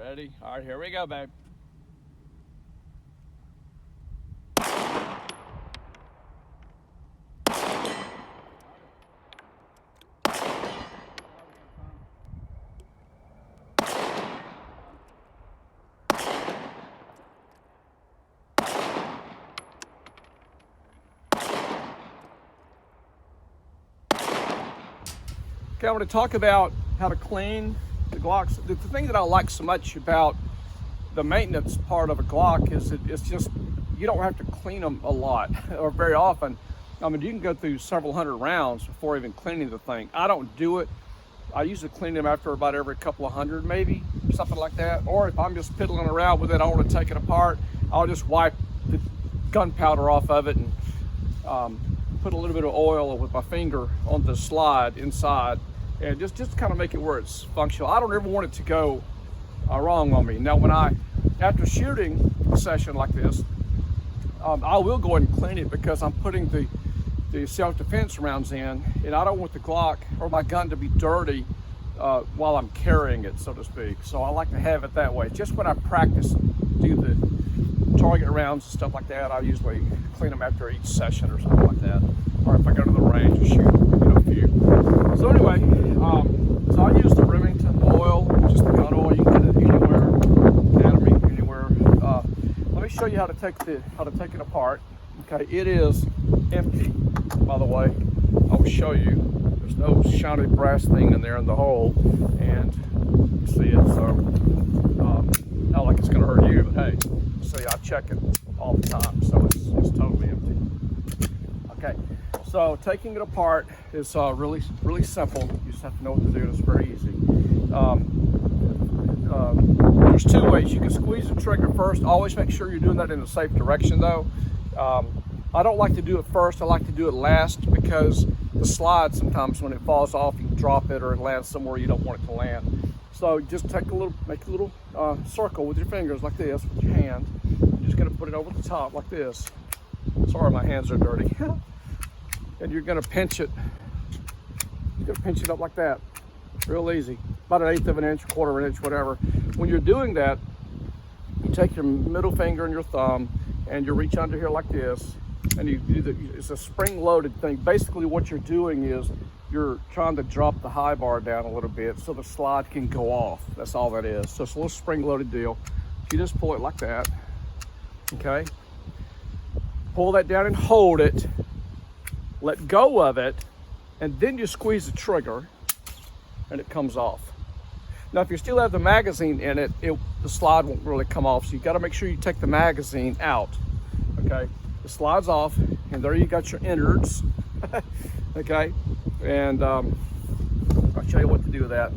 Ready? All right, here we go, babe. Okay, I want to talk about how to clean the Glocks. The thing that I like so much about the maintenance part of a Glock is it's just, you don't have to clean them a lot or very often. I mean, you can go through several hundred rounds before even cleaning the thing. I don't do it. I usually clean them after about every couple of hundred, maybe, something like that. Or if I'm just piddling around with it, I want to take it apart, I'll just wipe the gunpowder off of it and put a little bit of oil with my finger on the slide inside and just kind of make it where it's functional. I don't ever want it to go wrong on me. Now, after shooting a session like this, I will go ahead and clean it because I'm putting the self-defense rounds in, and I don't want the Glock or my gun to be dirty while I'm carrying it, so to speak. So I like to have it that way. Just when I practice, do the target rounds and stuff like that, I usually clean them after each session or something like that. Or if I go to the range and shoot, a few. So anyway, so I use the Remington oil, just the gun oil. You can get it anywhere, Academy, anywhere. Let me show you how to take it apart. Okay, it is empty, by the way. I'll show you. There's no shiny brass thing in there in the hole, and you can see it. So not like it's going to hurt you, but hey, see, I check it all the time, so it's totally empty. Okay, so taking it apart is really simple. You just have to know what to do. It's very easy. There's two ways. You can squeeze the trigger first. Always make sure you're doing that in a safe direction, though. I don't like to do it first. I like to do it last because the slide, sometimes when it falls off, you can drop it or it lands somewhere you don't want it to land. So just make a little circle with your fingers like this with your hand. You're just going to put it over the top like this. Sorry, my hands are dirty. And you're going to pinch it. You're going to pinch it up like that. Real easy. About 1/8 of an inch, 1/4 of an inch, whatever. When you're doing that, you take your middle finger and your thumb and you reach under here like this, and you do it's a spring-loaded thing. Basically what you're doing is you're trying to drop the high bar down a little bit so the slide can go off. That's all that is. So it's a little spring-loaded deal. You just pull it like that, okay? Pull that down and hold it, let go of it, and then you squeeze the trigger and it comes off. Now, if you still have the magazine in it, the slide won't really come off. So you got to make sure you take the magazine out. Okay, the slide's off, and there you got your innards. Okay, and I'll show you what to do with that.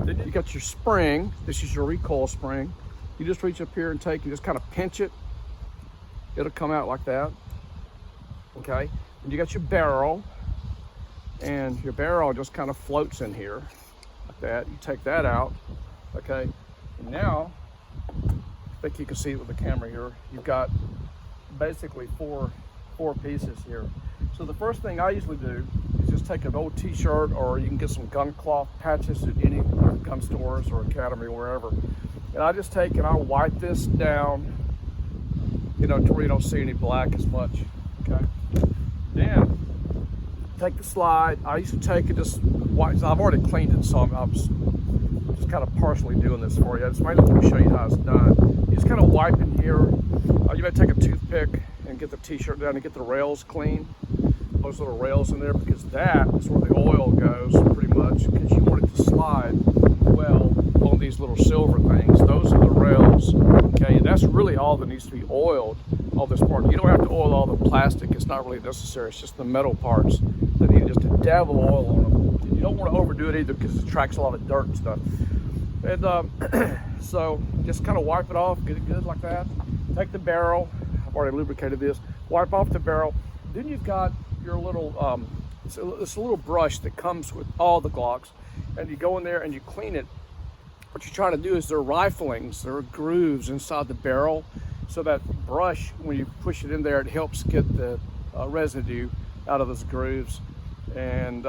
Then you got your spring. This is your recoil spring. You just reach up here and take and just kind of pinch it. It'll come out like that. Okay, and you got your barrel, and your barrel just kind of floats in here. That you take that out, okay, and now I think you can see it with the camera here. You've got basically four pieces here. So the first thing I usually do is just take an old t-shirt, or you can get some gun cloth patches at any gun stores or Academy, wherever, and I just take and I'll wipe this down, to where you don't see any black as much. Okay, then take the slide. I used to take it just wipe. I've already cleaned it, so I'm just kind of partially doing this for you. I just mainly want to show you how it's done. You just kind of wipe in here. You may take a toothpick and get the t-shirt down and get the rails clean. Those little rails in there, because that is where the oil goes pretty much, because you want it to slide well on these little silver things. Those are the rails. Okay, and that's really all that needs to be oiled, all this part. You don't have to oil all the plastic. It's not really necessary. It's just the metal parts that need just a dab of oil on them. You don't want to overdo it either, because it attracts a lot of dirt and stuff. And so just kind of wipe it off, get it good like that. Take the barrel. I've already lubricated this. Wipe off the barrel. Then you've got your little, it's a little brush that comes with all the Glocks, and you go in there and you clean it. What you're trying to do is there are riflings, there are grooves inside the barrel, so that brush, when you push it in there, it helps get the residue out of those grooves. And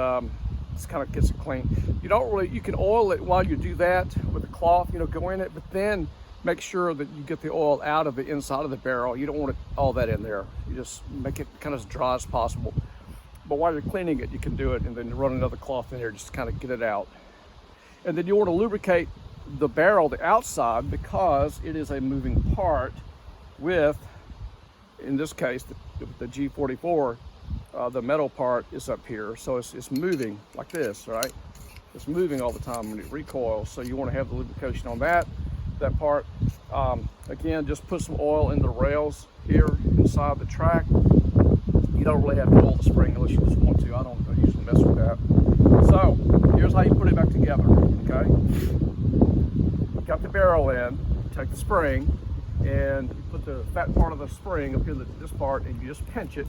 just kind of gets it clean. You don't really, you can oil it while you do that with a cloth, you know, go in it, but then make sure that you get the oil out of the inside of the barrel. You don't want all that in there. You just make it kind of as dry as possible. But while you're cleaning it, you can do it and then run another cloth in there just to kind of get it out. And then you want to lubricate the barrel, the outside, because it is a moving part with, in this case, the G44, the metal part is up here. So it's moving like this, right? It's moving all the time when it recoils. So you want to have the lubrication on that part. Again, just put some oil in the rails here inside the track. You don't really have to oil the spring unless you just want to. I don't usually mess with that. So here's how you put it back together, okay? You got the barrel in, you take the spring, and you put the fat part of the spring up here, this part, and you just pinch it,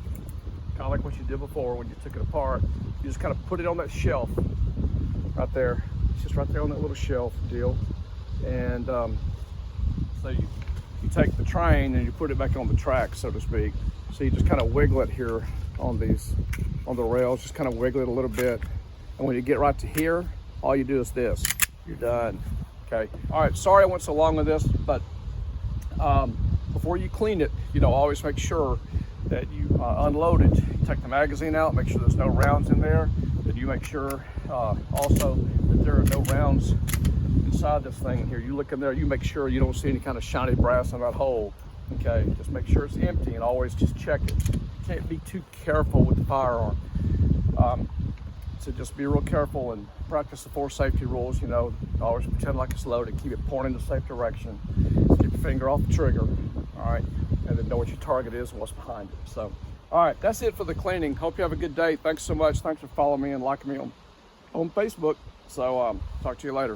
kind of like what you did before when you took it apart. You just kind of put it on that shelf right there. It's just right there on that little shelf deal. And so you take the train and you put it back on the track, so to speak. So you just kind of wiggle it here on the rails, just kind of wiggle it a little bit. And when you get right to here, all you do is this, you're done, okay? All right, sorry I went so long with this, but before you clean it, you know, always make sure that you unload it. You take the magazine out, make sure there's no rounds in there. Then you make sure also that there are no rounds inside this thing here. You look in there, you make sure you don't see any kind of shiny brass in that hole. Okay, just make sure it's empty and always just check it. You can't be too careful with the firearm. So just be real careful and practice the 4 safety rules, you know, always pretend like it's loaded, keep it pointing in the safe direction, keep your finger off the trigger, all right, and then know what your target is and what's behind it. So, all right, that's it for the cleaning. Hope you have a good day. Thanks so much. Thanks for following me and liking me on Facebook. So talk to you later.